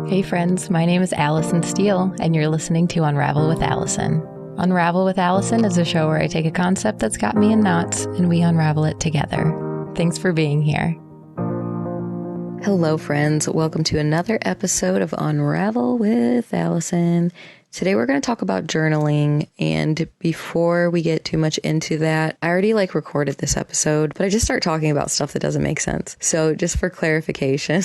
Hey friends, my name is Allison Steele, and you're listening to Unravel with Allison. Unravel with Allison is a show where I take a concept that's got me in knots and we unravel it together. Thanks for being here. Hello friends, welcome to another episode of Unravel with Allison. Today we're going to talk about journaling, and before we get too much into that, I already recorded this episode, but I just start talking about stuff that doesn't make sense. So just for clarification,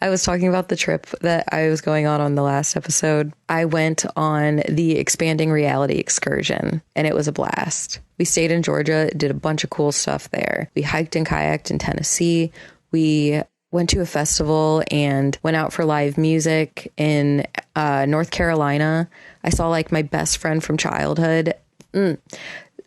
I was talking about the trip that I was going on the last episode. I went on the expanding reality excursion and it was a blast. We stayed in Georgia, did a bunch of cool stuff there. We hiked and kayaked in Tennessee. We went to a festival and went out for live music in North Carolina. I saw my best friend from childhood.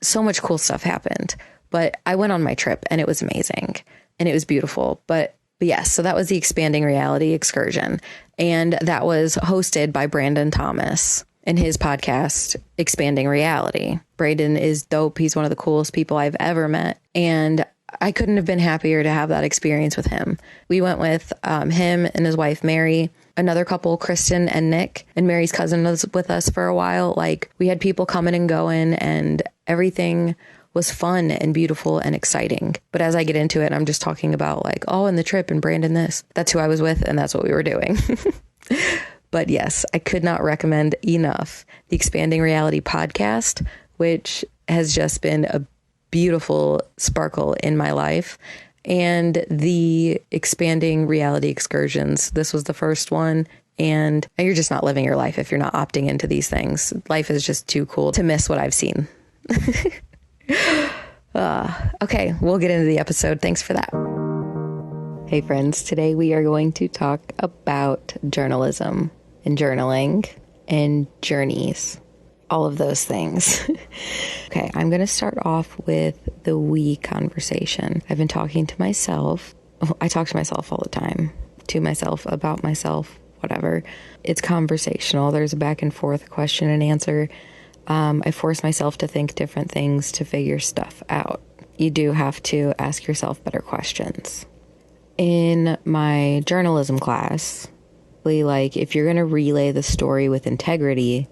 So much cool stuff happened. But I went on my trip and it was amazing and it was beautiful. But yes, so that was the expanding reality excursion. And that was hosted by Brandon Thomas and his podcast, Expanding Reality. Brandon is dope. He's one of the coolest people I've ever met. And I couldn't have been happier to have that experience with him. We went with him and his wife, Mary, another couple, Kristen and Nick, and Mary's cousin was with us for a while. We had people coming and going and everything was fun and beautiful and exciting. But as I get into it, I'm just talking about and the trip and Brandon this. That's who I was with and that's what we were doing. But yes, I could not recommend enough the Expanding Reality podcast, which has just been a beautiful sparkle in my life, and the Expanding Reality excursions. This was the first one. And you're just not living your life if you're not opting into these things. Life is just too cool to miss what I've seen. Okay, we'll get into the episode. Thanks for that. Hey friends, today we are going to talk about journalism and journaling and journeys, all of those things. Okay, I'm going to start off with the we conversation. I've been talking to myself. I talk to myself all the time, to myself, about myself, whatever. It's conversational. There's a back and forth question and answer. I force myself to think different things to figure stuff out. You do have to ask yourself better questions. In my journalism class, if you're going to relay the story with integrity,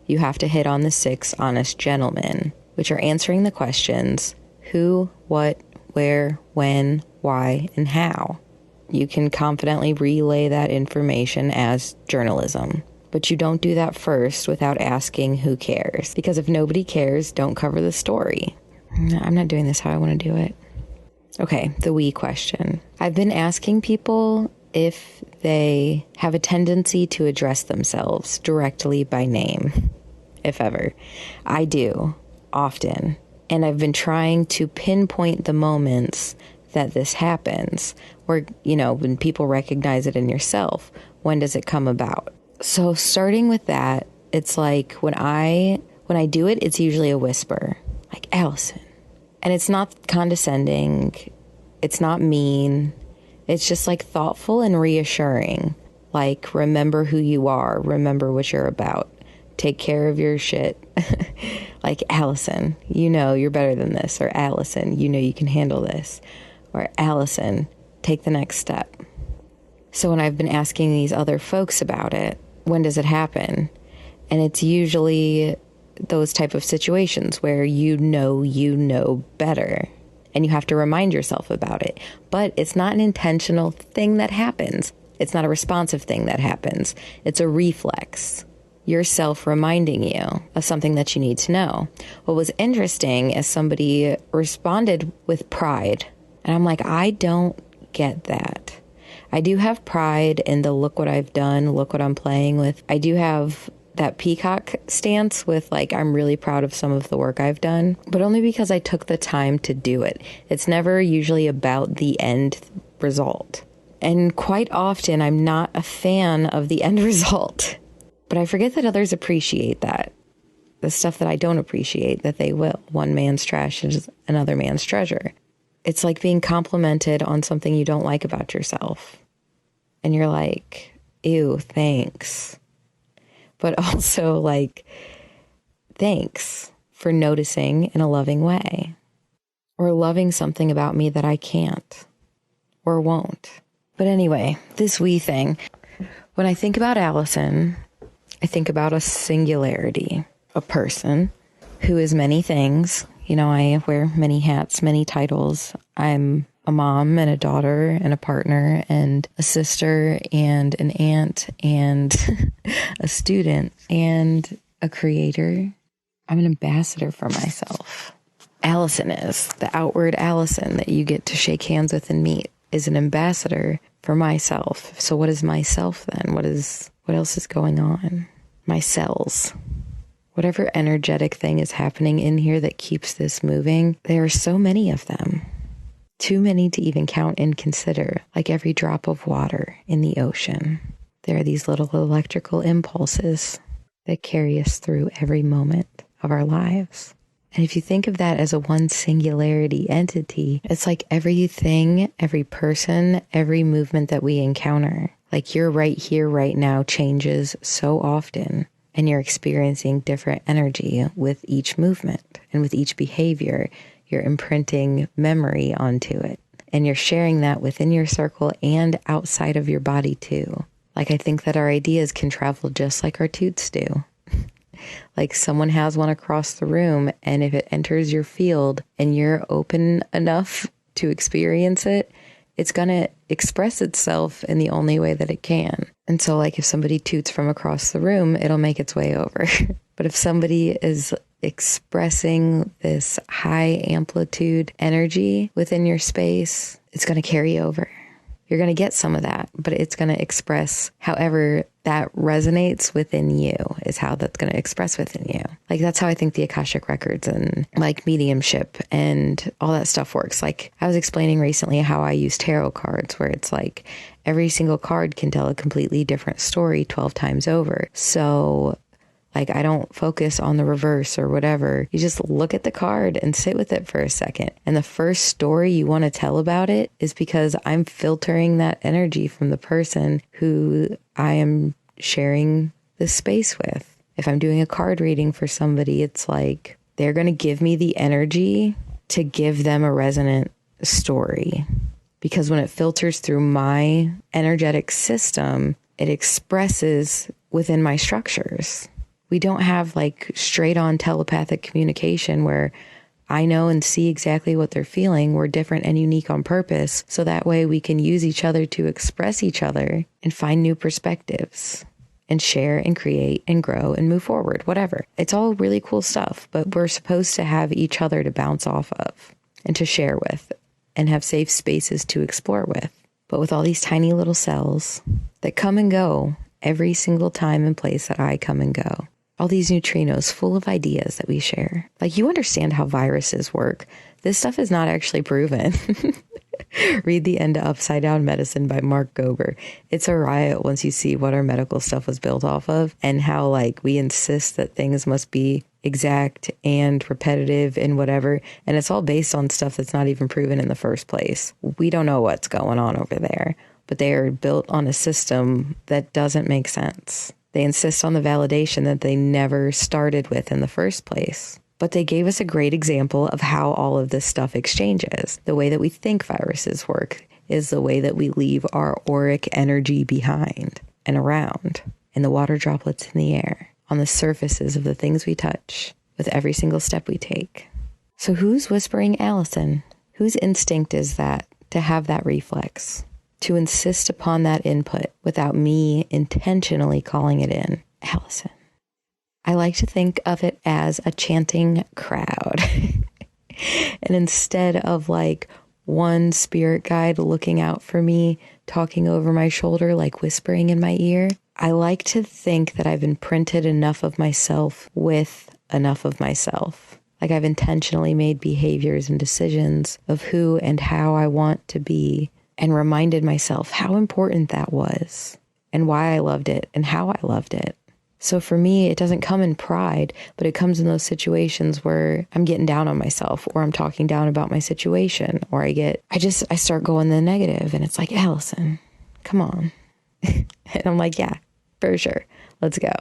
you have to hit on the 6 honest gentlemen, which are answering the questions who, what, where, when, why, and how. You can confidently relay that information as journalism. But you don't do that first without asking who cares. Because if nobody cares, don't cover the story. I'm not doing this how I want to do it. Okay, the we question. I've been asking people if they have a tendency to address themselves directly by name, if ever. I do, often. And I've been trying to pinpoint the moments that this happens. Or, when people recognize it in yourself, when does it come about? So starting with that, it's when I do it, it's usually a whisper, Allison. And it's not condescending. It's not mean. It's just thoughtful and reassuring. Remember who you are. Remember what you're about. Take care of your shit. Allison, you're better than this. Or Allison, you can handle this. Or Allison, take the next step. So when I've been asking these other folks about it, when does it happen? And it's usually those type of situations where you know better. And you have to remind yourself about it. But it's not an intentional thing that happens. It's not a responsive thing that happens. It's a reflex. Yourself reminding you of something that you need to know. What was interesting is somebody responded with pride. And I'm I don't get that. I do have pride in the look what I've done, look what I'm playing with. I do have that peacock stance with I'm really proud of some of the work I've done, but only because I took the time to do it. It's never usually about the end result. And quite often I'm not a fan of the end result, but I forget that others appreciate that. The stuff that I don't appreciate, that they will. One man's trash is another man's treasure. It's like being complimented on something you don't like about yourself. And you're ew, thanks. But also thanks for noticing in a loving way. Or loving something about me that I can't or won't. But anyway, this we thing. When I think about Allison, I think about a singularity, a person who is many things. You know, I wear many hats, many titles. I'm a mom and a daughter and a partner and a sister and an aunt and a student and a creator. I'm an ambassador for myself. Allison is the outward Allison that you get to shake hands with and meet is an ambassador for myself. So what is myself then? What else is going on? My cells. Whatever energetic thing is happening in here that keeps this moving, there are so many of them. Too many to even count and consider, like every drop of water in the ocean. There are these little electrical impulses that carry us through every moment of our lives. And if you think of that as a one singularity entity, it's like everything, every person, every movement that we encounter, like you're right here, right now, changes so often. And you're experiencing different energy with each movement and with each behavior. You're imprinting memory onto it. And you're sharing that within your circle and outside of your body too. Like I think that our ideas can travel just like our toots do. Like someone has one across the room, and if it enters your field and you're open enough to experience it, it's going to express itself in the only way that it can. And so like if somebody toots from across the room, it'll make its way over. But if somebody is expressing this high amplitude energy within your space, it's going to carry over. You're going to get some of that, but it's going to express however that resonates within you is how that's going to express within you. Like that's how I think the Akashic records and like mediumship and all that stuff works. Like I was explaining recently how I use tarot cards where it's like every single card can tell a completely different story 12 times over. So like I don't focus on the reverse or whatever. You just look at the card and sit with it for a second. And the first story you want to tell about it is because I'm filtering that energy from the person who I am sharing this space with. If I'm doing a card reading for somebody, it's like they're going to give me the energy to give them a resonant story. Because when it filters through my energetic system, it expresses within my structures. We don't have like straight on telepathic communication where I know and see exactly what they're feeling. We're different and unique on purpose. So that way we can use each other to express each other and find new perspectives and share and create and grow and move forward, whatever. It's all really cool stuff, but we're supposed to have each other to bounce off of and to share with and have safe spaces to explore with. But with all these tiny little cells that come and go every single time and place that I come and go, all these neutrinos full of ideas that we share. Like you understand how viruses work. This stuff is not actually proven. Read The End to Upside Down Medicine by Mark Gober. It's a riot once you see what our medical stuff was built off of and how like we insist that things must be exact and repetitive and whatever. And it's all based on stuff that's not even proven in the first place. We don't know what's going on over there, but they are built on a system that doesn't make sense. They insist on the validation that they never started with in the first place. But they gave us a great example of how all of this stuff exchanges. The way that we think viruses work is the way that we leave our auric energy behind and around in the water droplets in the air, on the surfaces of the things we touch, with every single step we take. So who's whispering Allison? Whose instinct is that to have that reflex? To insist upon that input without me intentionally calling it in? Allison. I like to think of it as a chanting crowd. And instead of like one spirit guide looking out for me, talking over my shoulder, like whispering in my ear, I like to think that I've imprinted enough of myself with enough of myself. Like I've intentionally made behaviors and decisions of who and how I want to be, and reminded myself how important that was and why I loved it and how I loved it. So for me, it doesn't come in pride, but it comes in those situations where I'm getting down on myself or I'm talking down about my situation, or I start going the negative and it's like, Allison, come on. And I'm like, yeah, for sure. Let's go.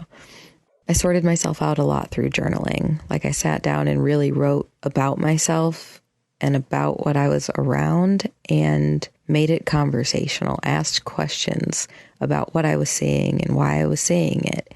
I sorted myself out a lot through journaling. Like I sat down and really wrote about myself and about what I was around and made it conversational, asked questions about what I was seeing and why I was seeing it,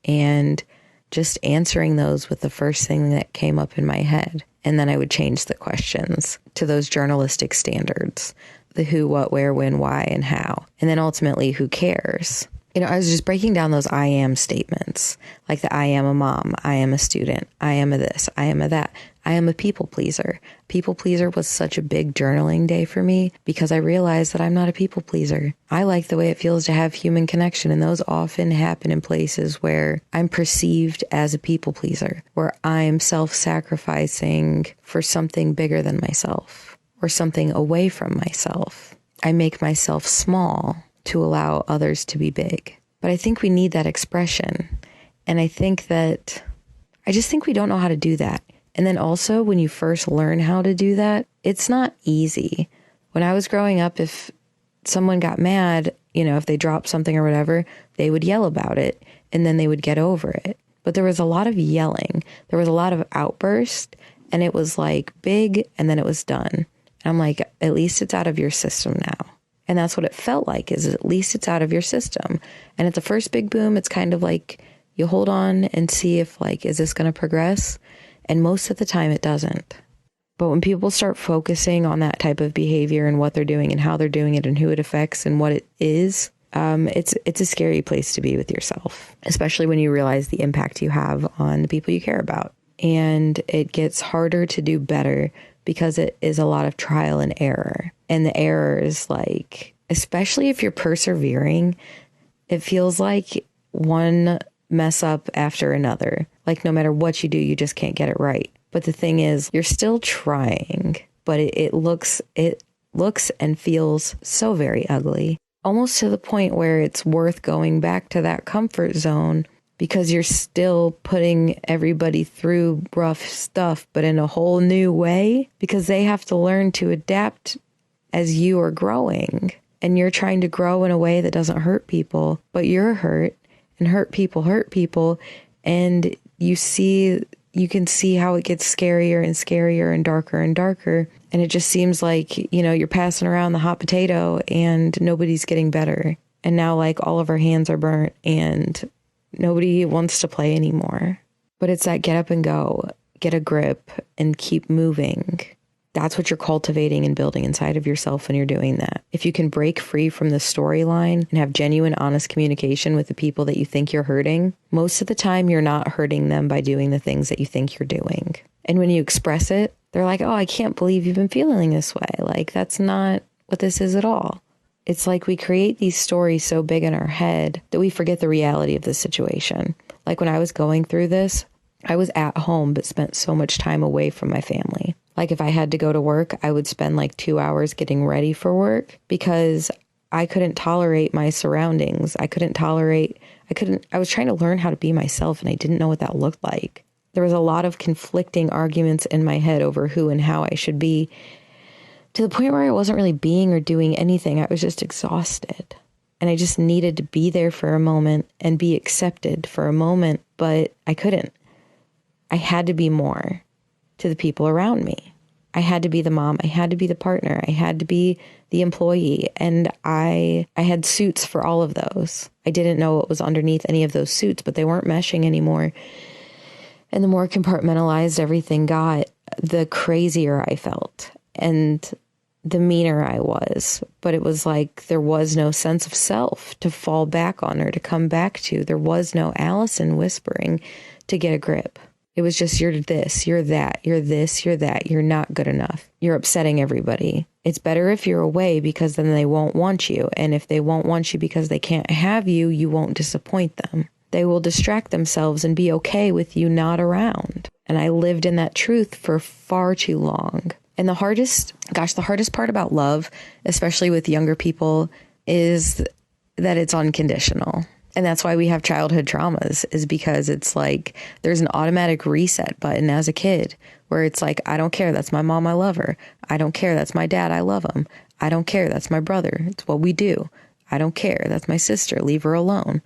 and just answering those with the first thing that came up in my head. And then I would change the questions to those journalistic standards, the who, what, where, when, why, and how. And then ultimately, who cares? I was just breaking down those I am statements, like the I am a mom, I am a student, I am a this, I am a that, I am a people pleaser. People pleaser was such a big journaling day for me because I realized that I'm not a people pleaser. I like the way it feels to have human connection, and those often happen in places where I'm perceived as a people pleaser, where I'm self-sacrificing for something bigger than myself or something away from myself. I make myself small to allow others to be big. But I think we need that expression. And I just think we don't know how to do that. And then also when you first learn how to do that, it's not easy. When I was growing up, if someone got mad, if they dropped something or whatever, they would yell about it and then they would get over it. But there was a lot of yelling. There was a lot of outburst, and it was like big and then it was done. And I'm like, at least it's out of your system now. And that's what it felt like, is at least it's out of your system. And at the first big boom, it's kind of like you hold on and see if is this going to progress? And most of the time it doesn't. But when people start focusing on that type of behavior and what they're doing and how they're doing it and who it affects and what it is, it's a scary place to be with yourself, especially when you realize the impact you have on the people you care about. And it gets harder to do better because it is a lot of trial and error. And the error is especially if you're persevering, it feels like one mess up after another. No matter what you do, you just can't get it right. But the thing is, you're still trying, but it looks and feels so very ugly, almost to the point where it's worth going back to that comfort zone because you're still putting everybody through rough stuff, but in a whole new way, because they have to learn to adapt as you are growing. And you're trying to grow in a way that doesn't hurt people, but you're hurt, and hurt people. And you can see how it gets scarier and scarier and darker. And it just seems like, you're passing around the hot potato and nobody's getting better. And now all of our hands are burnt and nobody wants to play anymore. But it's that get up and go, get a grip and keep moving. That's what you're cultivating and building inside of yourself when you're doing that. If you can break free from the storyline and have genuine, honest communication with the people that you think you're hurting, most of the time you're not hurting them by doing the things that you think you're doing. And when you express it, they're like, oh, I can't believe you've been feeling this way. That's not what this is at all. It's we create these stories so big in our head that we forget the reality of the situation. When I was going through this, I was at home but spent so much time away from my family. If I had to go to work, I would spend 2 hours getting ready for work because I couldn't tolerate my surroundings. I was trying to learn how to be myself, and I didn't know what that looked like. There was a lot of conflicting arguments in my head over who and how I should be, to the point where I wasn't really being or doing anything. I was just exhausted. And I just needed to be there for a moment and be accepted for a moment, but I couldn't. I had to be more to the people around me. I had to be the mom. I had to be the partner. I had to be the employee. And I had suits for all of those. I didn't know what was underneath any of those suits, but they weren't meshing anymore. And the more compartmentalized everything got, the crazier I felt and the meaner I was. But it was there was no sense of self to fall back on or to come back to. There was no Allison whispering to get a grip. It was just, you're this, you're that, you're this, you're that, you're not good enough. You're upsetting everybody. It's better if you're away because then they won't want you. And if they won't want you because they can't have you, you won't disappoint them. They will distract themselves and be okay with you not around. And I lived in that truth for far too long. And the hardest part about love, especially with younger people, is that it's unconditional. And that's why we have childhood traumas, is because it's there's an automatic reset button as a kid where it's I don't care. That's my mom. I love her. I don't care. That's my dad. I love him. I don't care. That's my brother. It's what we do. I don't care. That's my sister. Leave her alone.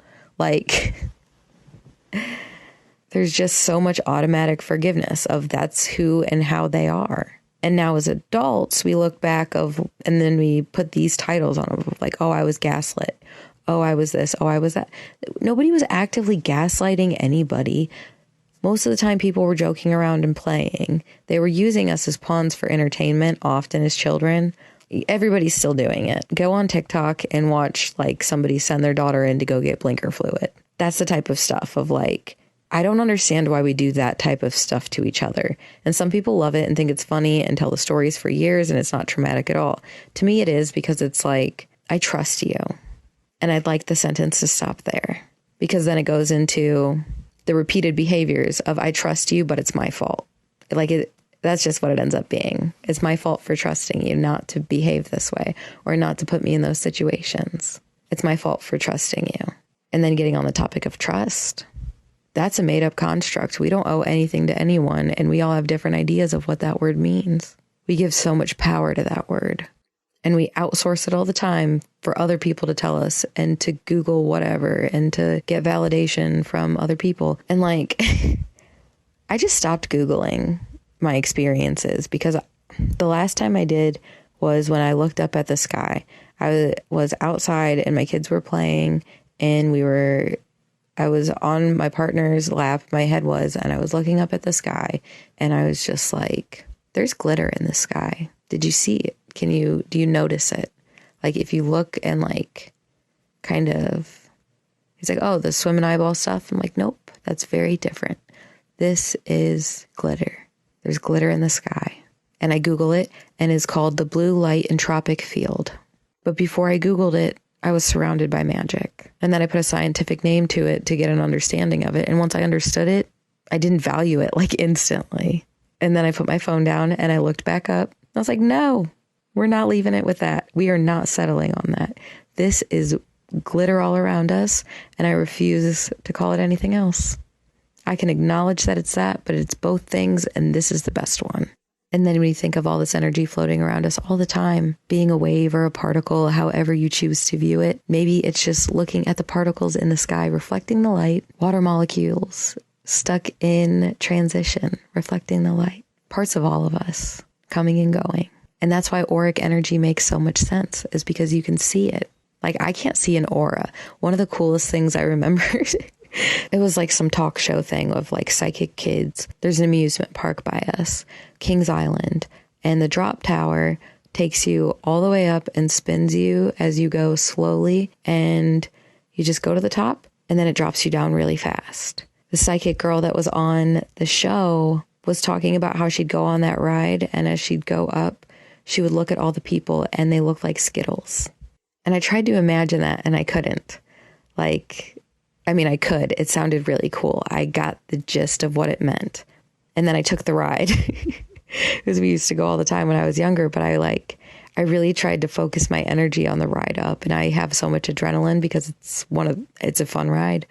There's just so much automatic forgiveness of that's who and how they are. And now as adults, we look back and then we put these titles on them, like, oh, I was gaslit. Oh, I was this. Oh, I was that. Nobody was actively gaslighting anybody. Most of the time, people were joking around and playing. They were using us as pawns for entertainment, often as children. Everybody's still doing it. Go on TikTok and watch like somebody send their daughter in to go get blinker fluid. That's the type of stuff of like, I don't understand why we do that type of stuff to each other. And some people love it and think it's funny and tell the stories for years and it's not traumatic at all. To me, it is, because it's like, I trust you. And I'd like the sentence to stop there, because then it goes into the repeated behaviors of I trust you, but it's my fault. That's just what it ends up being. It's my fault for trusting you not to behave this way or not to put me in those situations. It's my fault for trusting you. And then getting on the topic of trust. That's a made up construct. We don't owe anything to anyone, and we all have different ideas of what that word means. We give so much power to that word, and we outsource it all the time for other people to tell us and to Google whatever and to get validation from other people. And like, I just stopped Googling my experiences, because the last time I did was when I looked up at the sky. I was outside and my kids were playing, and I was on my partner's lap, my head was, and I was looking up at the sky, and I was just like, there's glitter in the sky. Did you see it? Do you notice it? Like, if you look and like, kind of, he's like, oh, the swim and eyeball stuff. I'm like, nope, that's very different. This is glitter. There's glitter in the sky. And I Google it, and it's called the blue light entropic field. But before I Googled it, I was surrounded by magic. And then I put a scientific name to it to get an understanding of it. And once I understood it, I didn't value it like instantly. And then I put my phone down and I looked back up. I was like, no, we're not leaving it with that. We are not settling on that. This is glitter all around us, and I refuse to call it anything else. I can acknowledge that it's that, but it's both things, and this is the best one. And then when you think of all this energy floating around us all the time, being a wave or a particle, however you choose to view it, maybe it's just looking at the particles in the sky reflecting the light, water molecules stuck in transition, reflecting the light, parts of all of us coming and going. And that's why auric energy makes so much sense, is because you can see it. Like, I can't see an aura. One of the coolest things I remembered, it was like some talk show thing of like psychic kids. There's an amusement park by us, Kings Island, and the drop tower takes you all the way up and spins you as you go slowly, and you just go to the top, and then it drops you down really fast. The psychic girl that was on the show was talking about how she'd go on that ride, and as she'd go up, she would look at all the people and they looked like Skittles. And I tried to imagine that, and I couldn't. I could. It sounded really cool. I got the gist of what it meant. And then I took the ride because we used to go all the time when I was younger. But I really tried to focus my energy on the ride up. And I have so much adrenaline because it's a fun ride.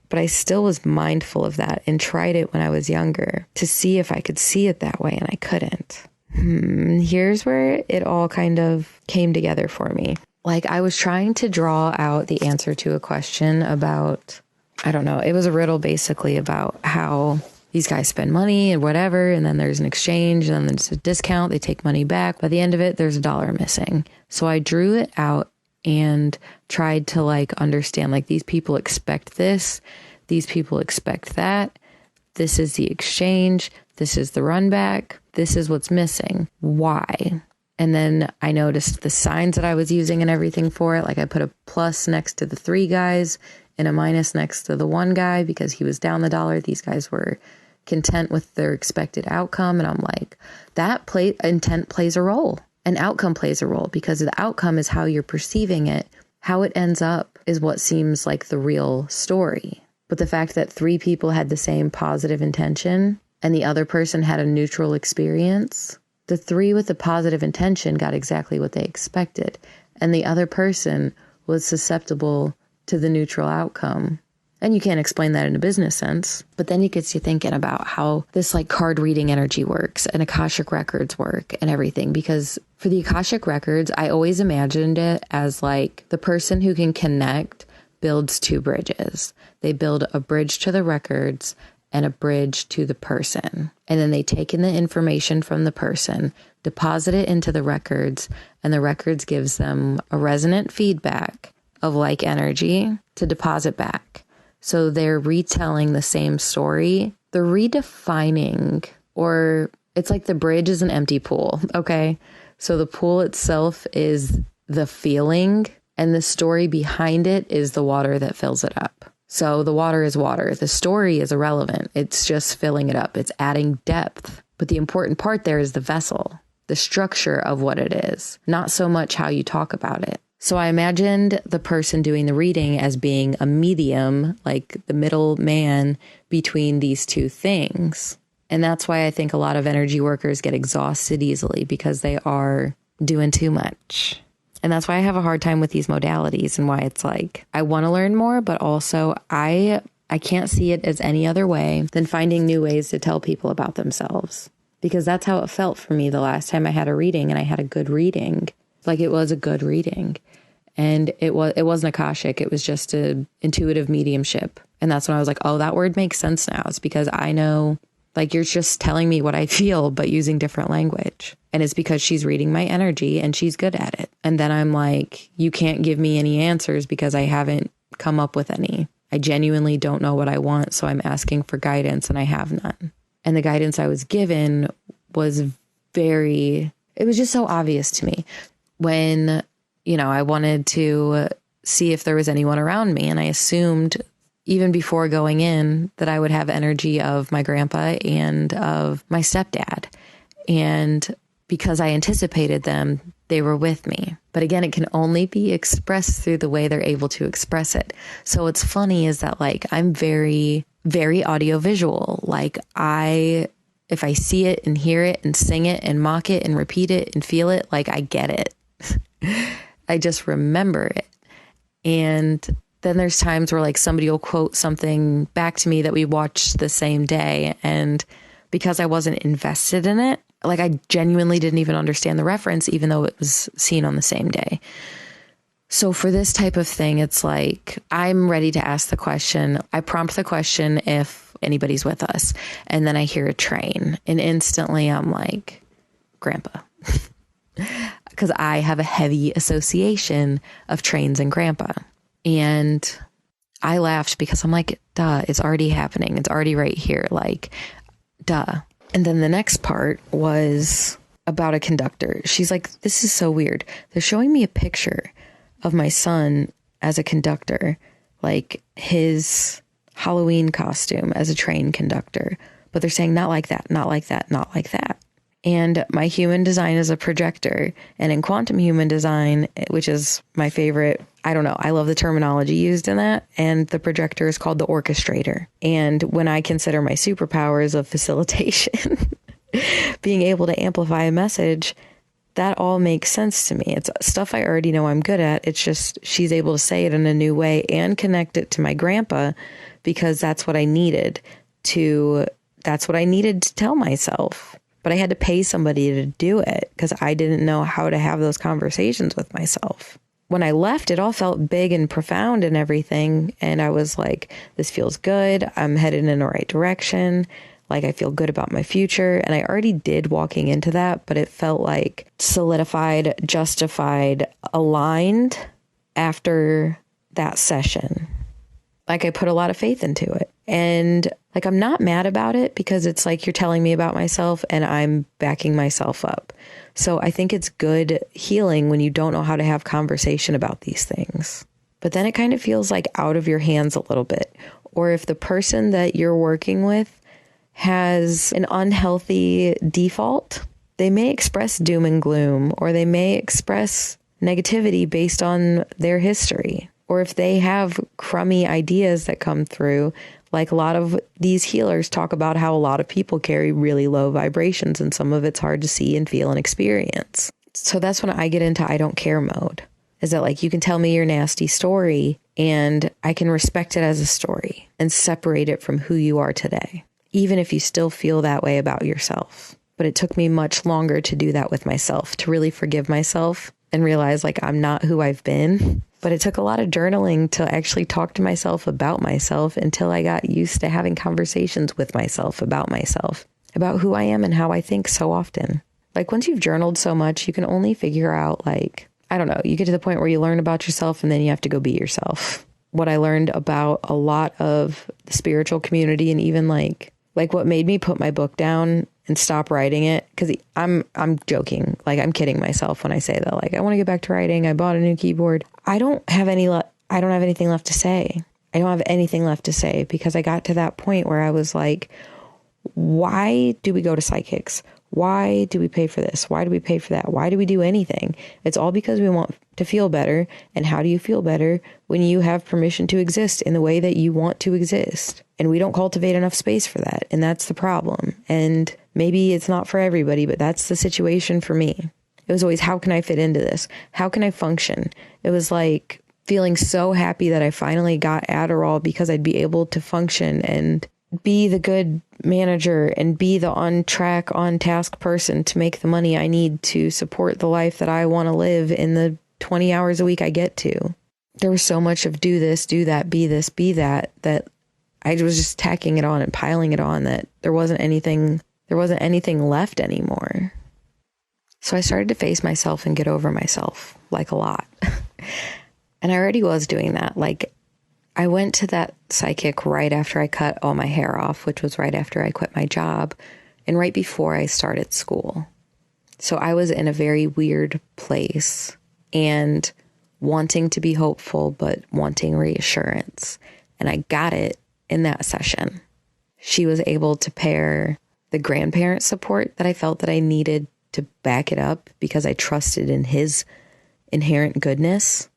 But I still was mindful of that and tried it when I was younger to see if I could see it that way. And I couldn't. Here's where it all kind of came together for me. Like, I was trying to draw out the answer to a question about, I don't know, it was a riddle basically about how these guys spend money and whatever, and then there's an exchange, and then there's a discount, they take money back. By the end of it, there's $1 missing. So I drew it out and tried to understand, these people expect this, these people expect that, this is the exchange, this is the run back, this is what's missing. Why? And then I noticed the signs that I was using and everything for it. Like, I put a plus next to the 3 guys and a minus next to the 1 guy because he was down the $1. These guys were content with their expected outcome. And I'm like, intent plays a role. And outcome plays a role, because the outcome is how you're perceiving it. How it ends up is what seems like the real story. But the fact that 3 people had the same positive intention and the other person had a neutral experience, the 3 with the positive intention got exactly what they expected, and the other person was susceptible to the neutral outcome. And you can't explain that in a business sense, but then it gets you thinking about how this card reading energy works and Akashic records work and everything. Because for the Akashic records, I always imagined it as the person who can connect builds 2 bridges. They build a bridge to the records, and a bridge to the person. And then they take in the information from the person, deposit it into the records, and the records gives them a resonant feedback of like energy to deposit back. So they're retelling the same story. They're redefining, or it's like the bridge is an empty pool. Okay. So the pool itself is the feeling, and the story behind it is the water that fills it up. So the water is water. The story is irrelevant. It's just filling it up. It's adding depth. But the important part there is the vessel, the structure of what it is, not so much how you talk about it. So I imagined the person doing the reading as being a medium, like the middle man between these two things. And that's why I think a lot of energy workers get exhausted easily, because they are doing too much. And that's why I have a hard time with these modalities, and why it's like, I want to learn more, but also I can't see it as any other way than finding new ways to tell people about themselves. Because that's how it felt for me the last time I had a reading, and I had a good reading. Like, it was a good reading. And it wasn't Akashic. It was just a intuitive mediumship. And that's when I was like, oh, that word makes sense now. It's because I know, like, you're just telling me what I feel, but using different language. And it's because she's reading my energy and she's good at it. And then I'm like, you can't give me any answers because I haven't come up with any. I genuinely don't know what I want. So I'm asking for guidance, and I have none. And the guidance I was given was it was just so obvious to me when, I wanted to see if there was anyone around me. And I assumed, even before going in, that I would have energy of my grandpa and of my stepdad. And because I anticipated them, they were with me. But again, it can only be expressed through the way they're able to express it. So what's funny is that, like, I'm very, very audiovisual. Like, if I see it and hear it and sing it and mock it and repeat it and feel it, like, I get it. I just remember it. And then there's times where, like, somebody will quote something back to me that we watched the same day. And because I wasn't invested in it, like, I genuinely didn't even understand the reference, even though it was seen on the same day. So for this type of thing, it's like, I'm ready to ask the question. I prompt the question if anybody's with us. And then I hear a train, and instantly I'm like, Grandpa. Because I have a heavy association of trains and grandpa. And I laughed because I'm like, duh, it's already happening. It's already right here. Like, duh. And then the next part was about a conductor. She's like, this is so weird. They're showing me a picture of my son as a conductor, like his Halloween costume as a train conductor. But they're saying, not like that, not like that, not like that. And my human design is a projector. And in quantum human design, which is my favorite, I don't know, I love the terminology used in that. And the projector is called the orchestrator. And when I consider my superpowers of facilitation, being able to amplify a message, that all makes sense to me. It's stuff I already know I'm good at. It's just she's able to say it in a new way and connect it to my grandpa, because that's what I needed to tell myself. But I had to pay somebody to do it because I didn't know how to have those conversations with myself. When I left, it all felt big and profound and everything. And I was like, this feels good. I'm headed in the right direction. Like, I feel good about my future. And I already did walking into that, but it felt like solidified, justified, aligned after that session. Like, I put a lot of faith into it. And like, I'm not mad about it, because it's like, you're telling me about myself and I'm backing myself up. So I think it's good healing when you don't know how to have conversation about these things. But then it kind of feels like out of your hands a little bit. Or if the person that you're working with has an unhealthy default, they may express doom and gloom, or they may express negativity based on their history. Or if they have crummy ideas that come through, like a lot of these healers talk about how a lot of people carry really low vibrations, and some of it's hard to see and feel and experience. So that's when I get into I don't care mode. Is that, like, you can tell me your nasty story and I can respect it as a story and separate it from who you are today, even if you still feel that way about yourself. But it took me much longer to do that with myself, to really forgive myself and realize, like, I'm not who I've been, But it took a lot of journaling to actually talk to myself about myself until I got used to having conversations with myself, about who I am and how I think so often. Like once you've journaled so much, you can only figure out like, I don't know, you get to the point where you learn about yourself and then you have to go be yourself. What I learned about a lot of the spiritual community and even like what made me put my book down and stop writing it, because I'm joking, like I'm kidding myself when I say that, like I want to get back to writing. I bought a new keyboard. I don't have anything left to say. I don't have anything left to say because I got to that point where I was like, why do we go to psychics? Why do we pay for this? Why do we pay for that? Why do we do anything? It's all because we want to feel better. And how do you feel better when you have permission to exist in the way that you want to exist? And we don't cultivate enough space for that. And that's the problem. And maybe it's not for everybody, but that's the situation for me. It was always, how can I fit into this? How can I function? It was like feeling so happy that I finally got Adderall because I'd be able to function and be the good manager and be the on track, on task person to make the money I need to support the life that I want to live in the 20 hours a week I get to. There was so much of do this, do that, be this, be that I was just tacking it on and piling it on that there wasn't anything left anymore. So I started to face myself and get over myself, like a lot. And I already was doing that. Like I went to that psychic right after I cut all my hair off, which was right after I quit my job and right before I started school. So I was in a very weird place and wanting to be hopeful, but wanting reassurance. And I got it in that session. She was able to pair the grandparent support that I felt that I needed to back it up because I trusted in his inherent goodness,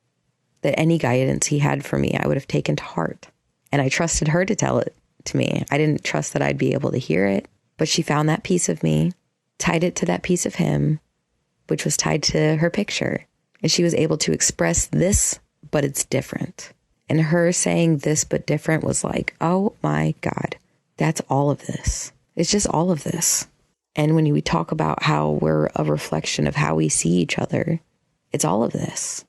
that any guidance he had for me, I would have taken to heart. And I trusted her to tell it to me. I didn't trust that I'd be able to hear it, but she found that piece of me, tied it to that piece of him, which was tied to her picture. And she was able to express this, but it's different. And her saying this, but different was like, oh my God, that's all of this. It's just all of this. And when we talk about how we're a reflection of how we see each other, it's all of this.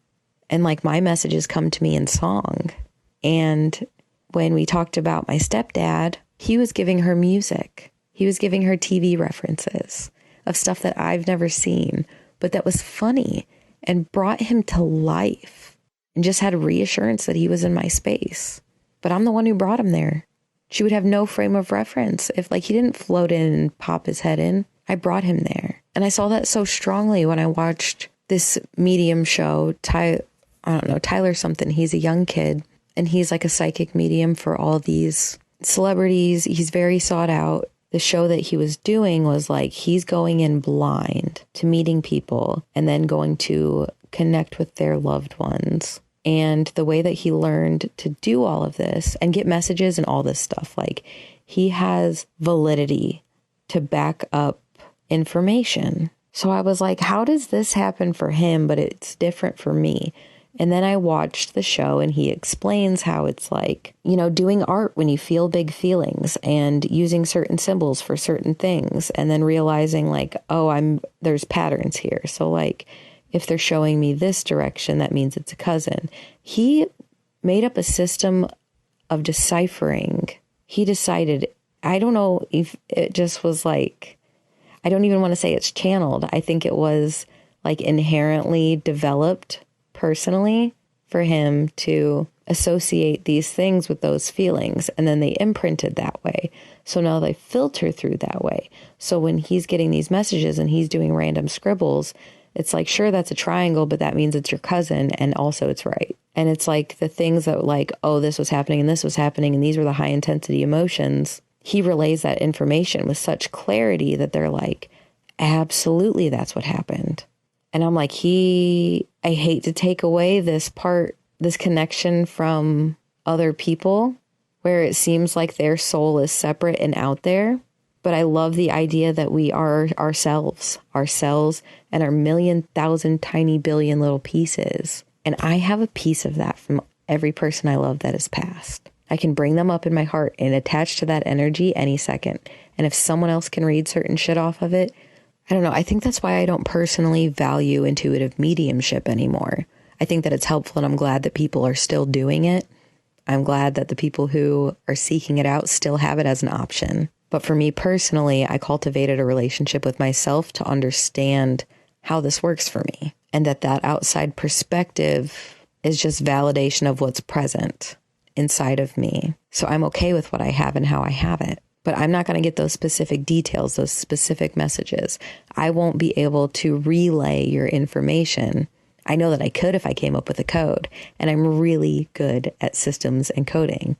And like my messages come to me in song. And when we talked about my stepdad, he was giving her music. He was giving her TV references of stuff that I've never seen, but that was funny and brought him to life and just had reassurance that he was in my space. But I'm the one who brought him there. She would have no frame of reference. If like he didn't float in and pop his head in, I brought him there. And I saw that so strongly when I watched this medium show, Tyler something. He's a young kid and he's like a psychic medium for all these celebrities. He's very sought out. The show that he was doing was like, he's going in blind to meeting people and then going to connect with their loved ones. And the way that he learned to do all of this and get messages and all this stuff, like he has validity to back up information. So I was like, how does this happen for him, but it's different for me? And then I watched the show and he explains how it's like, doing art when you feel big feelings and using certain symbols for certain things. And then realizing like, there's patterns here. So like, if they're showing me this direction, that means it's a cousin. He made up a system of deciphering. He decided, I don't know if it just was like, I don't even want to say it's channeled. I think it was like inherently developed personally for him to associate these things with those feelings. And then they imprinted that way. So now they filter through that way. So when he's getting these messages and he's doing random scribbles, it's like, sure, that's a triangle, but that means it's your cousin. And also it's right. And it's like the things that like, oh, this was happening and this was happening. And these were the high intensity emotions. He relays that information with such clarity that they're like, absolutely, that's what happened. And I'm like, I hate to take away this connection from other people where it seems like their soul is separate and out there. But I love the idea that we are ourselves and our million, thousand, tiny, billion little pieces. And I have a piece of that from every person I love that has passed. I can bring them up in my heart and attach to that energy any second. And if someone else can read certain shit off of it, I don't know. I think that's why I don't personally value intuitive mediumship anymore. I think that it's helpful, and I'm glad that people are still doing it. I'm glad that the people who are seeking it out still have it as an option. But for me personally, I cultivated a relationship with myself to understand how this works for me, and that outside perspective is just validation of what's present inside of me. So I'm okay with what I have and how I have it. But I'm not going to get those specific details, those specific messages. I won't be able to relay your information. I know that I could if I came up with a code, and I'm really good at systems and coding.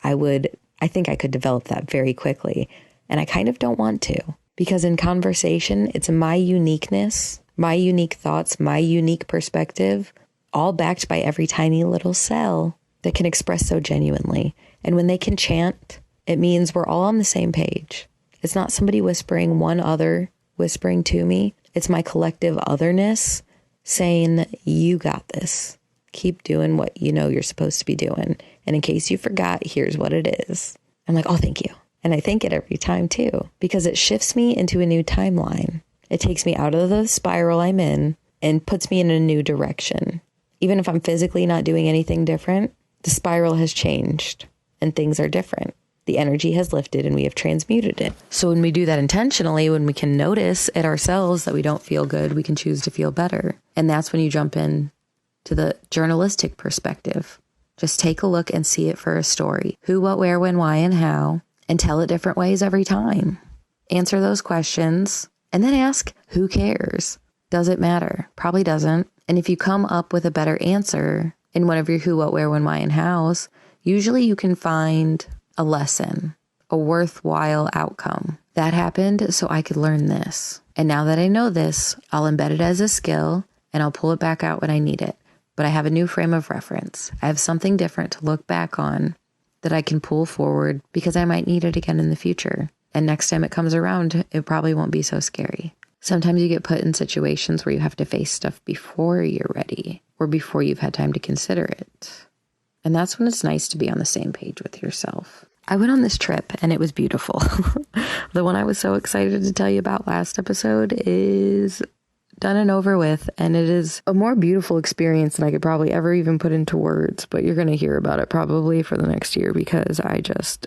I think I could develop that very quickly, and I kind of don't want to, because in conversation, it's my uniqueness, my unique thoughts, my unique perspective, all backed by every tiny little cell that can express so genuinely. And when they can chant, it means we're all on the same page. It's not somebody whispering, one other whispering to me. It's my collective otherness saying, you got this. Keep doing what you know you're supposed to be doing. And in case you forgot, here's what it is. I'm like, oh, thank you. And I thank it every time too, because it shifts me into a new timeline. It takes me out of the spiral I'm in and puts me in a new direction. Even if I'm physically not doing anything different, the spiral has changed and things are different. The energy has lifted and we have transmuted it. So when we do that intentionally, when we can notice at ourselves that we don't feel good, we can choose to feel better. And that's when you jump in to the journalistic perspective. Just take a look and see it for a story. Who, what, where, when, why, and how, and tell it different ways every time. Answer those questions and then ask, who cares? Does it matter? Probably doesn't. And if you come up with a better answer in one of your who, what, where, when, why, and hows, usually you can find a lesson, a worthwhile outcome. That happened so I could learn this. And now that I know this, I'll embed it as a skill and I'll pull it back out when I need it. But I have a new frame of reference. I have something different to look back on that I can pull forward because I might need it again in the future. And next time it comes around, it probably won't be so scary. Sometimes you get put in situations where you have to face stuff before you're ready or before you've had time to consider it. And that's when it's nice to be on the same page with yourself. I went on this trip and it was beautiful. The one I was so excited to tell you about last episode is done and over with, and it is a more beautiful experience than I could probably ever even put into words, but you're going to hear about it probably for the next year because I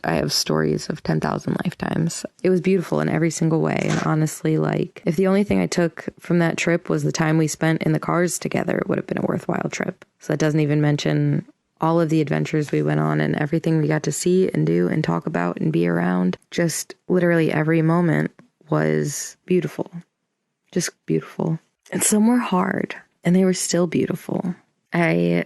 have stories of 10,000 lifetimes. It was beautiful in every single way, and honestly, like, if the only thing I took from that trip was the time we spent in the cars together, it would have been a worthwhile trip. So that doesn't even mention all of the adventures we went on and everything we got to see and do and talk about and be around. Just literally every moment was beautiful. Just beautiful. And some were hard, and they were still beautiful. We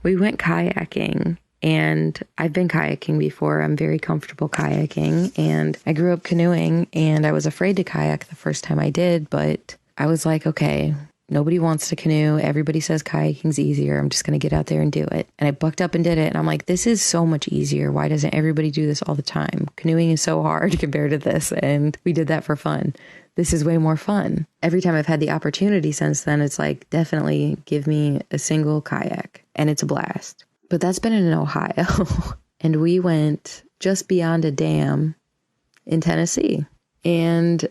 went kayaking, and I've been kayaking before. I'm very comfortable kayaking, and I grew up canoeing, and I was afraid to kayak the first time I did, but I was like, okay, nobody wants to canoe. Everybody says kayaking's easier. I'm just going to get out there and do it. And I bucked up and did it. And I'm like, this is so much easier. Why doesn't everybody do this all the time? Canoeing is so hard compared to this. And we did that for fun. This is way more fun. Every time I've had the opportunity since then, it's like, definitely give me a single kayak. And it's a blast. But that's been in Ohio. And we went just beyond a dam in Tennessee. And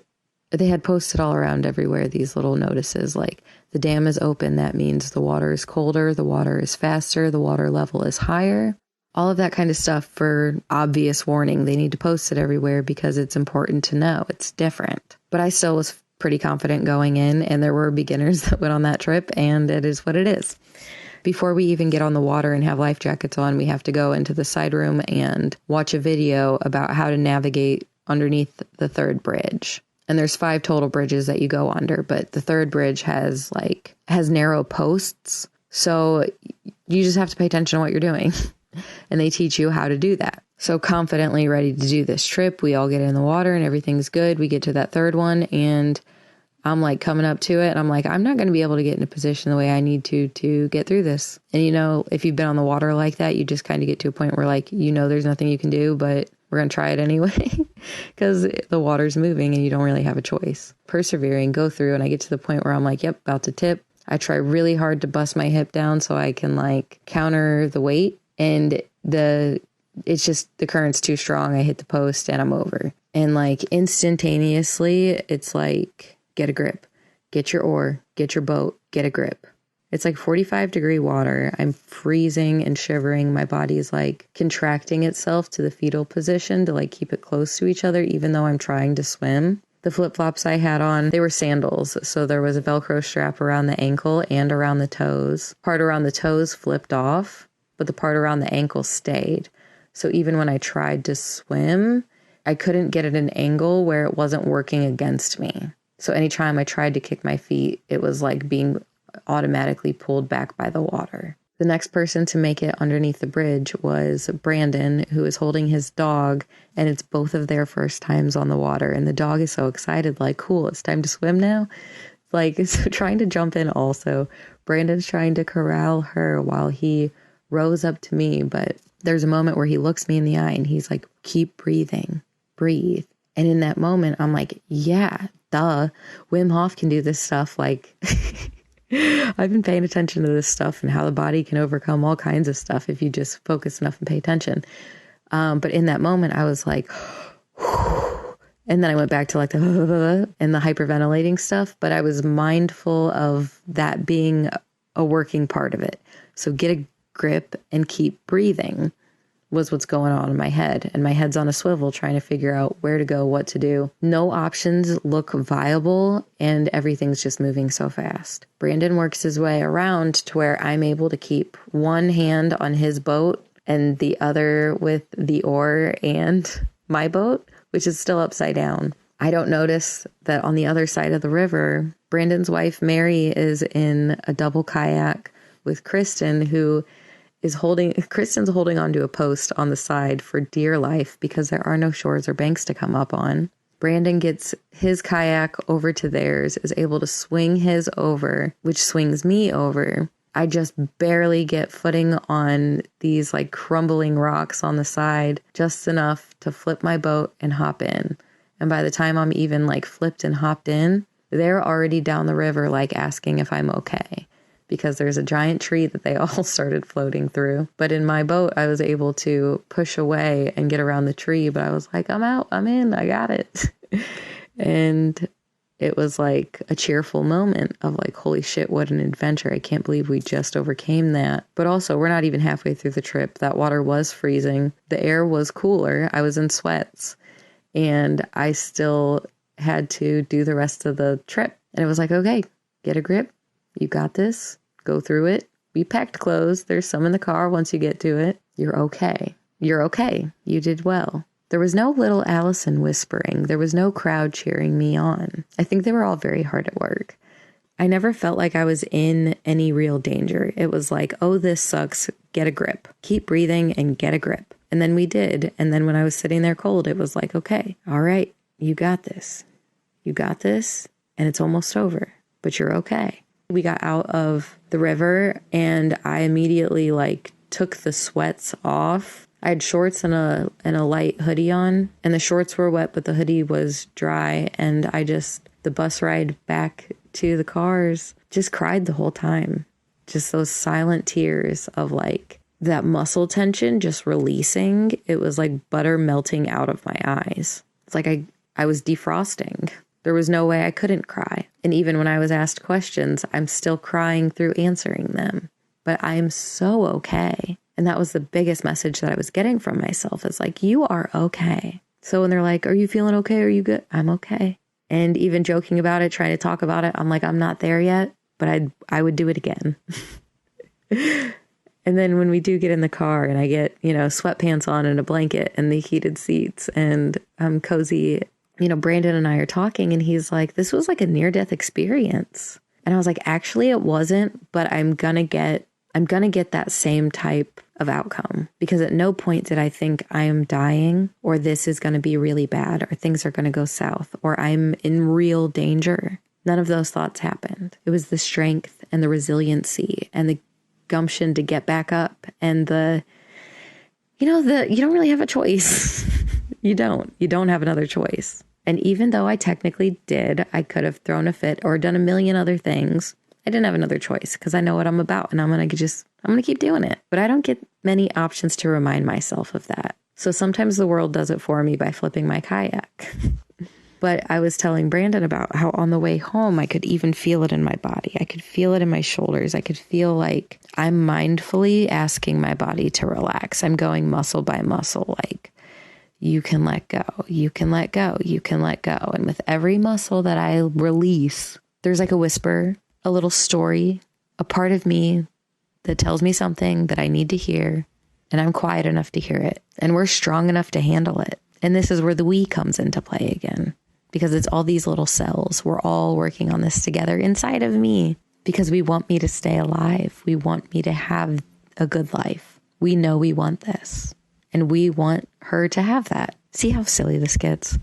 they had posted all around everywhere these little notices like the dam is open. That means the water is colder, the water is faster, the water level is higher. All of that kind of stuff for obvious warning. They need to post it everywhere because it's important to know. It's different. But I still was pretty confident going in, and there were beginners that went on that trip, and it is what it is. Before we even get on the water and have life jackets on, we have to go into the side room and watch a video about how to navigate underneath the third bridge. And there's 5 total bridges that you go under, but the third bridge has narrow posts. So you just have to pay attention to what you're doing. And they teach you how to do that. So confidently ready to do this trip. We all get in the water and everything's good. We get to that third one and I'm like coming up to it. And I'm like, I'm not going to be able to get in a position the way I need to get through this. And you know, if you've been on the water like that, you just kind of get to a point where like, you know, there's nothing you can do, but we're going to try it anyway because the water's moving and you don't really have a choice. Persevering, go through, and I get to the point where I'm like, yep, about to tip. I try really hard to bust my hip down so I can like counter the weight, and it's just the current's too strong. I hit the post and I'm over. And like instantaneously, it's like, get a grip, get your oar, get your boat, get a grip. It's like 45-degree water. I'm freezing and shivering. My body is like contracting itself to the fetal position to like keep it close to each other, even though I'm trying to swim. The flip-flops I had on, they were sandals. So there was a Velcro strap around the ankle and around the toes. Part around the toes flipped off, but the part around the ankle stayed. So even when I tried to swim, I couldn't get at an angle where it wasn't working against me. So anytime I tried to kick my feet, it was like being automatically pulled back by the water. The next person to make it underneath the bridge was Brandon, who is holding his dog, and it's both of their first times on the water. And the dog is so excited, like, cool, it's time to swim now. Like, so trying to jump in also. Brandon's trying to corral her while he rows up to me, but there's a moment where he looks me in the eye and he's like, keep breathing, breathe. And in that moment, I'm like, yeah, duh. Wim Hof can do this stuff. Like, I've been paying attention to this stuff and how the body can overcome all kinds of stuff if you just focus enough and pay attention. But in that moment, I was like, and then I went back to like the and the hyperventilating stuff. But I was mindful of that being a working part of it. So get a grip and keep breathing was what's going on in my head. And my head's on a swivel trying to figure out where to go, what to do. No options look viable and everything's just moving so fast. Brandon works his way around to where I'm able to keep one hand on his boat and the other with the oar and my boat, which is still upside down. I don't notice that on the other side of the river, Brandon's wife, Mary, is in a double kayak with Kristen, Kristen's holding onto a post on the side for dear life because there are no shores or banks to come up on. Brandon gets his kayak over to theirs, is able to swing his over, which swings me over. I just barely get footing on these like crumbling rocks on the side, just enough to flip my boat and hop in. And by the time I'm even like flipped and hopped in, they're already down the river like asking if I'm okay, because there's a giant tree that they all started floating through. But in my boat, I was able to push away and get around the tree, but I was like, I'm out, I'm in, I got it. And it was like a cheerful moment of like, holy shit, what an adventure. I can't believe we just overcame that. But also, we're not even halfway through the trip. That water was freezing. The air was cooler. I was in sweats. And I still had to do the rest of the trip. And it was like, okay, get a grip. You got this. Go through it. We packed clothes. There's some in the car once you get to it. You're okay. You're okay. You did well. There was no little Allison whispering. There was no crowd cheering me on. I think they were all very hard at work. I never felt like I was in any real danger. It was like, oh, this sucks. Get a grip. Keep breathing and get a grip. And then we did. And then when I was sitting there cold, it was like, okay, all right, you got this. You got this. And it's almost over, but you're okay. We got out of the river and I immediately like took the sweats off. I had shorts and a light hoodie on, and the shorts were wet, but the hoodie was dry. And the bus ride back to the cars, just cried the whole time. Just those silent tears of like that muscle tension just releasing. It was like butter melting out of my eyes. It's like I was defrosting. There was no way I couldn't cry. And even when I was asked questions, I'm still crying through answering them. But I am so okay. And that was the biggest message that I was getting from myself. It's like, you are okay. So when they're like, are you feeling okay? Are you good? I'm okay. And even joking about it, trying to talk about it, I'm like, I'm not there yet, but I would do it again. And then when we do get in the car and I get, sweatpants on and a blanket and the heated seats and I'm cozy, Brandon and I are talking and he's like, this was like a near-death experience. And I was like, actually it wasn't, but I'm gonna get that same type of outcome, because at no point did I think I am dying or this is going to be really bad or things are going to go south or I'm in real danger. None of those thoughts happened. It was the strength and the resiliency and the gumption to get back up and you don't really have a choice. You don't have another choice. And even though I technically did, I could have thrown a fit or done a million other things. I didn't have another choice because I know what I'm about and I'm going to keep doing it. But I don't get many options to remind myself of that. So sometimes the world does it for me by flipping my kayak. But I was telling Brandon about how on the way home, I could even feel it in my body. I could feel it in my shoulders. I could feel like I'm mindfully asking my body to relax. I'm going muscle by muscle, like, you can let go, you can let go, you can let go. And with every muscle that I release, there's like a whisper, a little story, a part of me that tells me something that I need to hear. And I'm quiet enough to hear it. And we're strong enough to handle it. And this is where the we comes into play again, because it's all these little cells. We're all working on this together inside of me because we want me to stay alive. We want me to have a good life. We know we want this. And we want her to have that. See how silly this gets?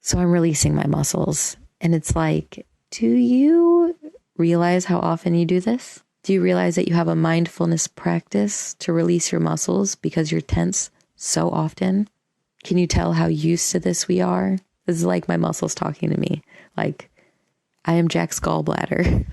So I'm releasing my muscles. And it's like, do you realize how often you do this? Do you realize that you have a mindfulness practice to release your muscles because you're tense so often? Can you tell how used to this we are? This is like my muscles talking to me. Like, I am Jack's gallbladder.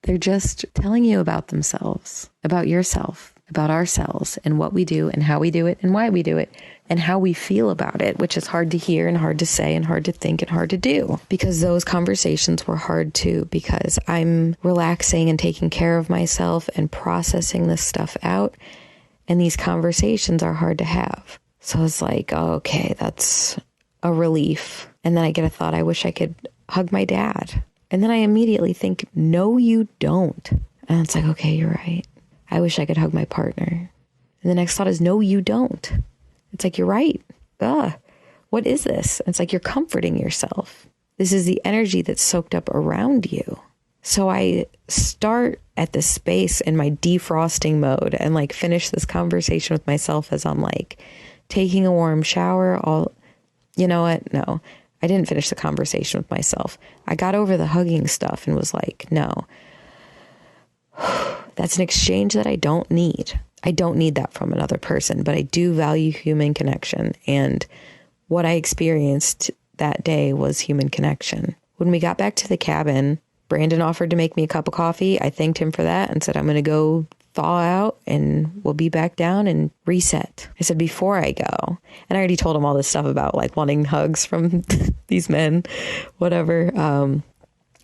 They're just telling you about themselves, about yourself, about ourselves and what we do and how we do it and why we do it and how we feel about it, which is hard to hear and hard to say and hard to think and hard to do, because those conversations were hard too, because I'm relaxing and taking care of myself and processing this stuff out. And these conversations are hard to have. So it's like, oh, okay, that's a relief. And then I get a thought, I wish I could hug my dad. And then I immediately think, no, you don't. And it's like, okay, you're right. I wish I could hug my partner. And the next thought is, no, you don't. It's like, you're right. What is this? It's like, you're comforting yourself. This is the energy that's soaked up around you. So I start at this space in my defrosting mode and like finish this conversation with myself as I'm like taking a warm shower. You know what? No, I didn't finish the conversation with myself. I got over the hugging stuff and was like, no. That's an exchange that I don't need. I don't need that from another person, but I do value human connection. And what I experienced that day was human connection. When we got back to the cabin, Brandon offered to make me a cup of coffee. I thanked him for that and said, I'm going to go thaw out and we'll be back down and reset. I said, before I go, and I already told him all this stuff about like wanting hugs from these men, whatever.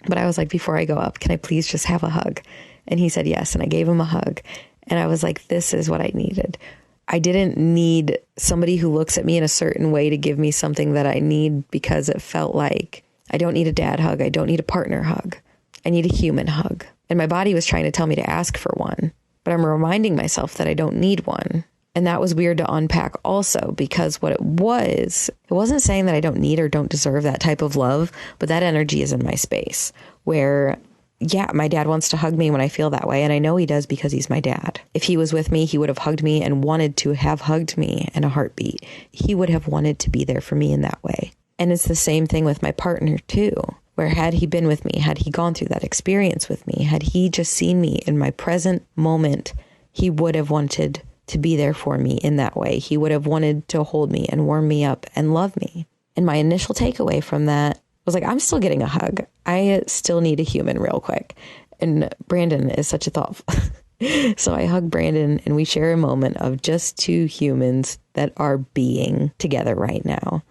But I was like, before I go up, can I please just have a hug? And he said yes. And I gave him a hug. And I was like, this is what I needed. I didn't need somebody who looks at me in a certain way to give me something that I need, because it felt like I don't need a dad hug. I don't need a partner hug. I need a human hug. And my body was trying to tell me to ask for one, but I'm reminding myself that I don't need one. And that was weird to unpack also, because what it wasn't saying that I don't need or don't deserve that type of love, but that energy is in my space where, yeah, my dad wants to hug me when I feel that way. And I know he does because he's my dad. If he was with me, he would have hugged me and wanted to have hugged me in a heartbeat. He would have wanted to be there for me in that way. And it's the same thing with my partner too, where had he been with me, had he gone through that experience with me, had he just seen me in my present moment, he would have wanted to be there for me in that way. He would have wanted to hold me and warm me up and love me. And my initial takeaway from that was like, I'm still getting a hug. I still need a human real quick. And Brandon is such a thoughtful. So I hug Brandon and we share a moment of just two humans that are being together right now.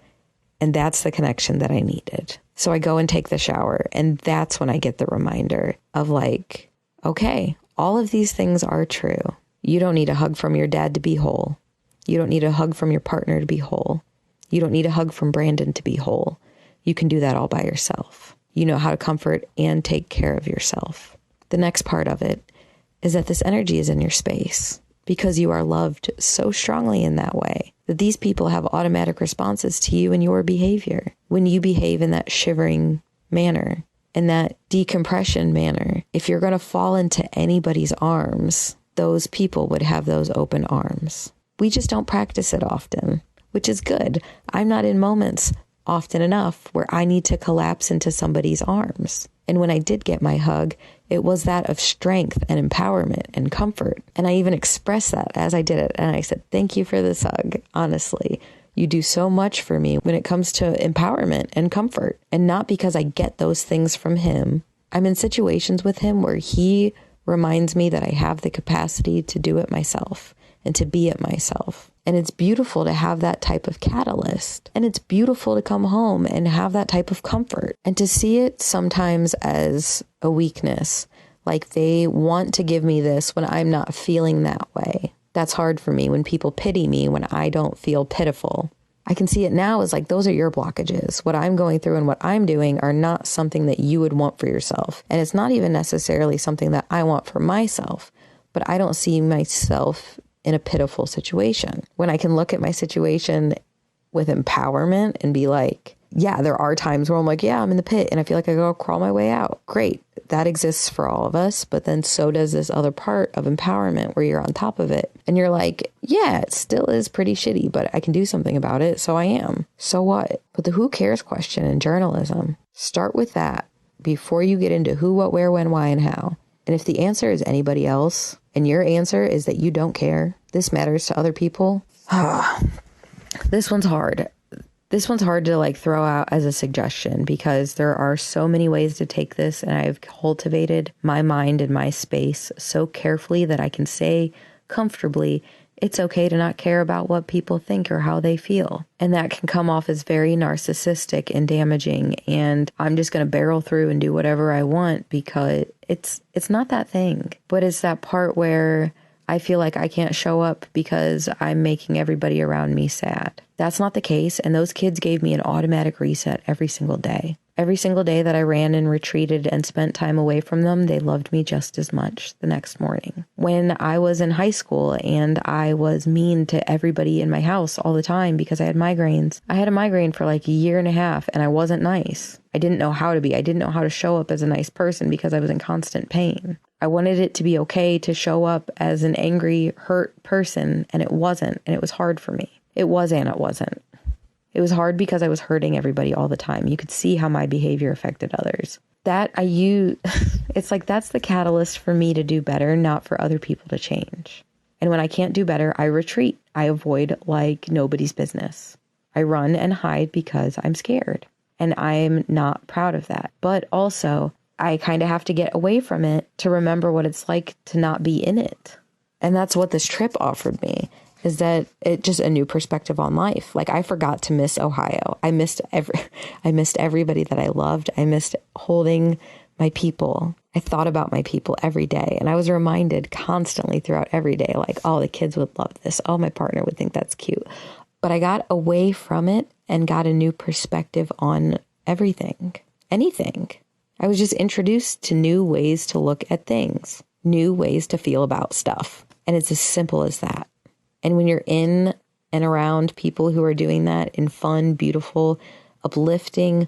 And that's the connection that I needed. So I go and take the shower. And that's when I get the reminder of like, okay, all of these things are true. You don't need a hug from your dad to be whole. You don't need a hug from your partner to be whole. You don't need a hug from Brandon to be whole. You can do that all by yourself. You know how to comfort and take care of yourself. The next part of it is that this energy is in your space because you are loved so strongly in that way that these people have automatic responses to you and your behavior. When you behave in that shivering manner, in that decompression manner, if you're going to fall into anybody's arms, those people would have those open arms. We just don't practice it often, which is good. I'm not in moments often enough where I need to collapse into somebody's arms. And when I did get my hug, it was that of strength and empowerment and comfort. And I even expressed that as I did it. And I said, thank you for this hug. Honestly, you do so much for me when it comes to empowerment and comfort. And not because I get those things from him. I'm in situations with him where he reminds me that I have the capacity to do it myself and to be it myself. And it's beautiful to have that type of catalyst. And it's beautiful to come home and have that type of comfort. And to see it sometimes as a weakness, like they want to give me this when I'm not feeling that way. That's hard for me when people pity me when I don't feel pitiful. I can see it now as like, those are your blockages. What I'm going through and what I'm doing are not something that you would want for yourself. And it's not even necessarily something that I want for myself, but I don't see myself in a pitiful situation. When I can look at my situation with empowerment and be like, yeah, there are times where I'm like, yeah, I'm in the pit and I feel like I gotta crawl my way out. Great. That exists for all of us. But then so does this other part of empowerment where you're on top of it. And you're like, yeah, it still is pretty shitty, but I can do something about it. So I am. So what? But the who cares question in journalism, start with that before you get into who, what, where, when, why, and how. And if the answer is anybody else and your answer is that you don't care, this matters to other people. This one's hard. This one's hard to like throw out as a suggestion because there are so many ways to take this, and I've cultivated my mind and my space so carefully that I can say comfortably, it's okay to not care about what people think or how they feel. And that can come off as very narcissistic and damaging, and I'm just going to barrel through and do whatever I want because it's not that thing. But it's that part where I feel like I can't show up because I'm making everybody around me sad. That's not the case. And those kids gave me an automatic reset every single day. Every single day that I ran and retreated and spent time away from them, they loved me just as much the next morning. When I was in high school and I was mean to everybody in my house all the time because I had migraines, I had a migraine for like a year and a half and I wasn't nice. I didn't know how to be. I didn't know how to show up as a nice person because I was in constant pain. I wanted it to be okay to show up as an angry, hurt person, and it wasn't, and it was hard for me. It was and it wasn't. It was hard because I was hurting everybody all the time. You could see how my behavior affected others. It's like that's the catalyst for me to do better, not for other people to change. And when I can't do better, I retreat. I avoid like nobody's business. I run and hide because I'm scared. And I'm not proud of that. But also, I kind of have to get away from it to remember what it's like to not be in it. And that's what this trip offered me, is that it just a new perspective on life. Like I forgot to miss Ohio. I missed everybody that I loved. I missed holding my people. I thought about my people every day. And I was reminded constantly throughout every day, like, oh, the kids would love this. Oh, my partner would think that's cute. But I got away from it and got a new perspective on everything, anything. I was just introduced to new ways to look at things, new ways to feel about stuff. And it's as simple as that. And when you're in and around people who are doing that in fun, beautiful, uplifting,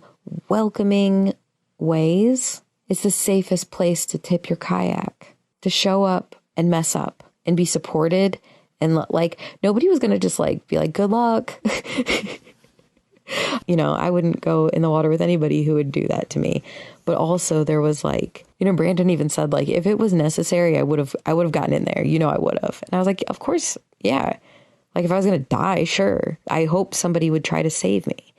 welcoming ways, it's the safest place to tip your kayak, to show up and mess up and be supported. And like, nobody was going to just like be like, good luck. I wouldn't go in the water with anybody who would do that to me. But also there was like, Brandon even said like, if it was necessary, I would have gotten in there. I would have. And I was like, of course. Yeah. Like if I was going to die, sure. I hope somebody would try to save me,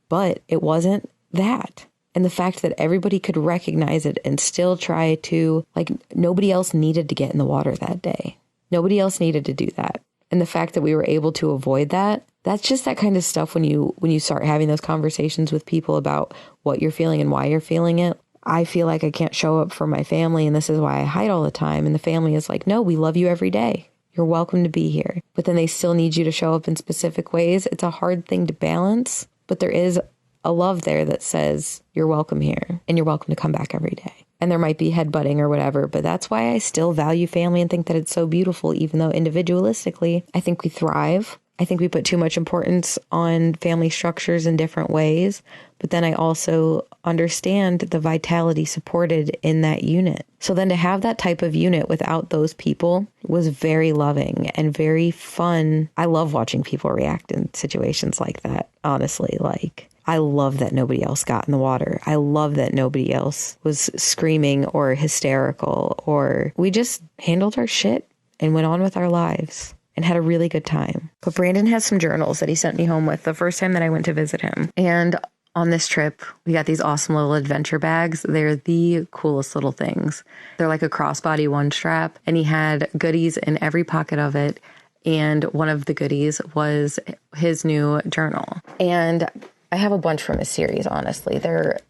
but it wasn't that. And the fact that everybody could recognize it and still try to, like, nobody else needed to get in the water that day. Nobody else needed to do that. And the fact that we were able to avoid that, that's just that kind of stuff when you start having those conversations with people about what you're feeling and why you're feeling it. I feel like I can't show up for my family and this is why I hide all the time. And the family is like, no, we love you every day. You're welcome to be here. But then they still need you to show up in specific ways. It's a hard thing to balance, but there is a love there that says you're welcome here and you're welcome to come back every day. And there might be headbutting or whatever, but that's why I still value family and think that it's so beautiful, even though individualistically, I think we thrive. I think we put too much importance on family structures in different ways. But then I also understand the vitality supported in that unit. So then to have that type of unit without those people was very loving and very fun. I love watching people react in situations like that, honestly. Like, I love that nobody else got in the water. I love that nobody else was screaming or hysterical, or we just handled our shit and went on with our lives and had a really good time. But Brandon has some journals that he sent me home with the first time that I went to visit him. And on this trip, we got these awesome little adventure bags. They're the coolest little things. They're like a crossbody one strap, and he had goodies in every pocket of it. And one of the goodies was his new journal. And I have a bunch from his series, honestly.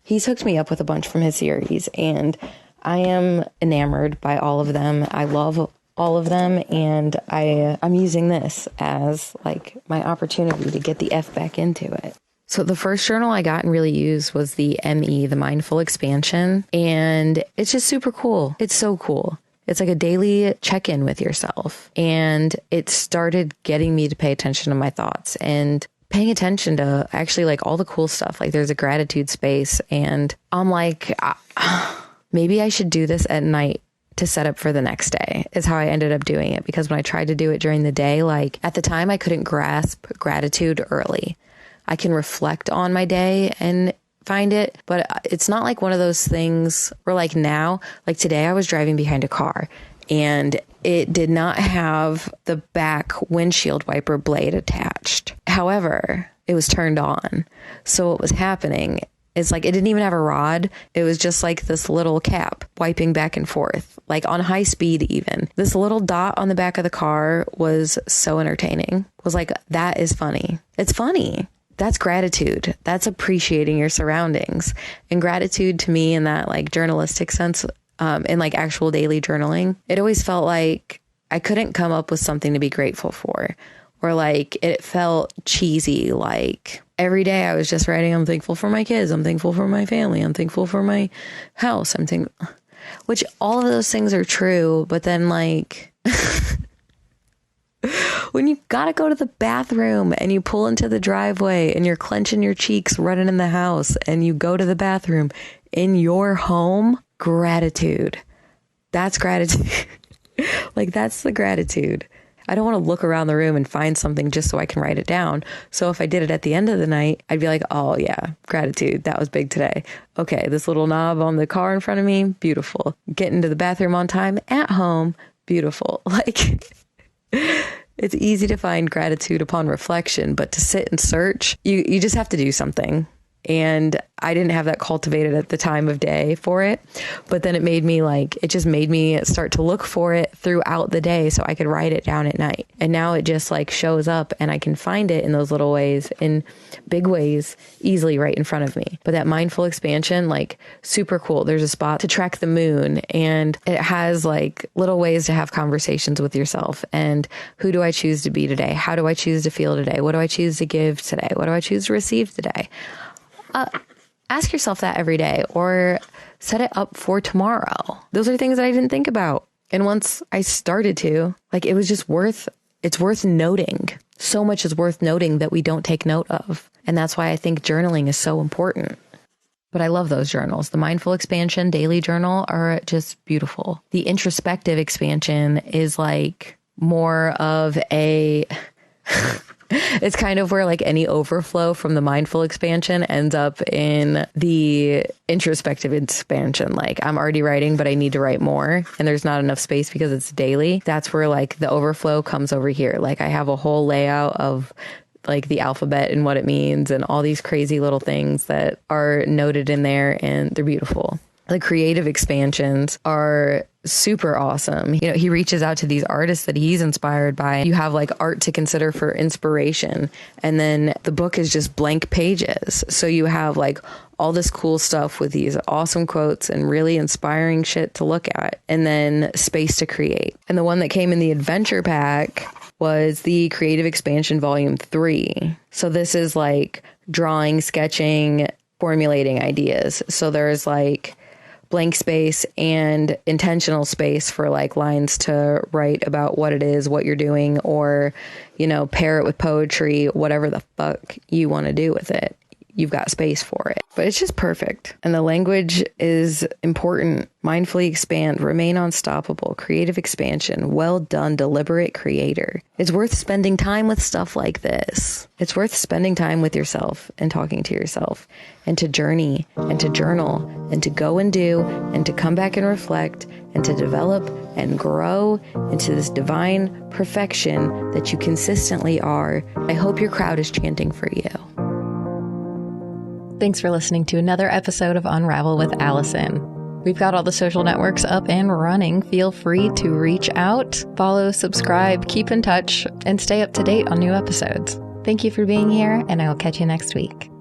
He's hooked me up with a bunch from his series, and I am enamored by all of them. I love all of them, and I'm using this as like my opportunity to get the F back into it. So the first journal I got and really used was the ME, the Mindful Expansion, and it's just super cool. It's so cool. It's like a daily check-in with yourself, and it started getting me to pay attention to my thoughts and paying attention to actually like all the cool stuff. Like there's a gratitude space, and I'm like, maybe I should do this at night to set up for the next day, is how I ended up doing it. Because when I tried to do it during the day, like at the time I couldn't grasp gratitude early. I can reflect on my day and find it, but it's not like one of those things where like now, like today I was driving behind a car and it did not have the back windshield wiper blade attached. However, it was turned on. So what was happening is like, it didn't even have a rod. It was just like this little cap wiping back and forth, like on high speed even. This little dot on the back of the car was so entertaining. Was like, that is funny. It's funny. That's gratitude. That's appreciating your surroundings. And gratitude to me in that like journalistic sense, in like actual daily journaling, it always felt like I couldn't come up with something to be grateful for, or like it felt cheesy. Like every day I was just writing, I'm thankful for my kids. I'm thankful for my family. I'm thankful for my house. Which all of those things are true. But then like, when you gotta go to the bathroom and you pull into the driveway and you're clenching your cheeks running in the house and you go to the bathroom in your home, gratitude. That's gratitude. Like that's the gratitude. I don't want to look around the room and find something just so I can write it down. So if I did it at the end of the night, I'd be like, oh yeah, gratitude. That was big today. Okay, this little knob on the car in front of me, beautiful. Getting to the bathroom on time at home, beautiful. Like it's easy to find gratitude upon reflection, but to sit and search, you just have to do something. And I didn't have that cultivated at the time of day for it. But then it just made me start to look for it throughout the day so I could write it down at night. And now it just like shows up and I can find it in those little ways, in big ways, easily right in front of me. But that mindful expansion, like super cool. There's a spot to track the moon, and it has like little ways to have conversations with yourself. And who do I choose to be today? How do I choose to feel today? What do I choose to give today? What do I choose to receive today? Ask yourself that every day, or set it up for tomorrow. Those are things that I didn't think about. And once I started to, like, it's worth noting. So much is worth noting that we don't take note of. And that's why I think journaling is so important. But I love those journals. The Mindful Expansion Daily Journal are just beautiful. The Introspective Expansion is like more of a... It's kind of where like any overflow from the mindful expansion ends up in the introspective expansion. Like I'm already writing, but I need to write more and there's not enough space because it's daily. That's where like the overflow comes over here. Like I have a whole layout of like the alphabet and what it means and all these crazy little things that are noted in there, and they're beautiful. The creative expansions are super awesome. You know, he reaches out to these artists that he's inspired by. You have like art to consider for inspiration. And then the book is just blank pages. So you have like all this cool stuff with these awesome quotes and really inspiring shit to look at, and then space to create. And the one that came in the adventure pack was the Creative Expansion Volume 3. So this is like drawing, sketching, formulating ideas. So there's like blank space and intentional space for like lines to write about what it is, what you're doing, or, you know, pair it with poetry, whatever the fuck you want to do with it. You've got space for it, but it's just perfect. And the language is important. Mindfully expand, remain unstoppable, creative expansion, well done, deliberate creator. It's worth spending time with stuff like this. It's worth spending time with yourself and talking to yourself, and to journey and to journal and to go and do and to come back and reflect and to develop and grow into this divine perfection that you consistently are. I hope your crowd is chanting for you. Thanks for listening to another episode of Unravel with Allison. We've got all the social networks up and running. Feel free to reach out, follow, subscribe, keep in touch, and stay up to date on new episodes. Thank you for being here, and I will catch you next week.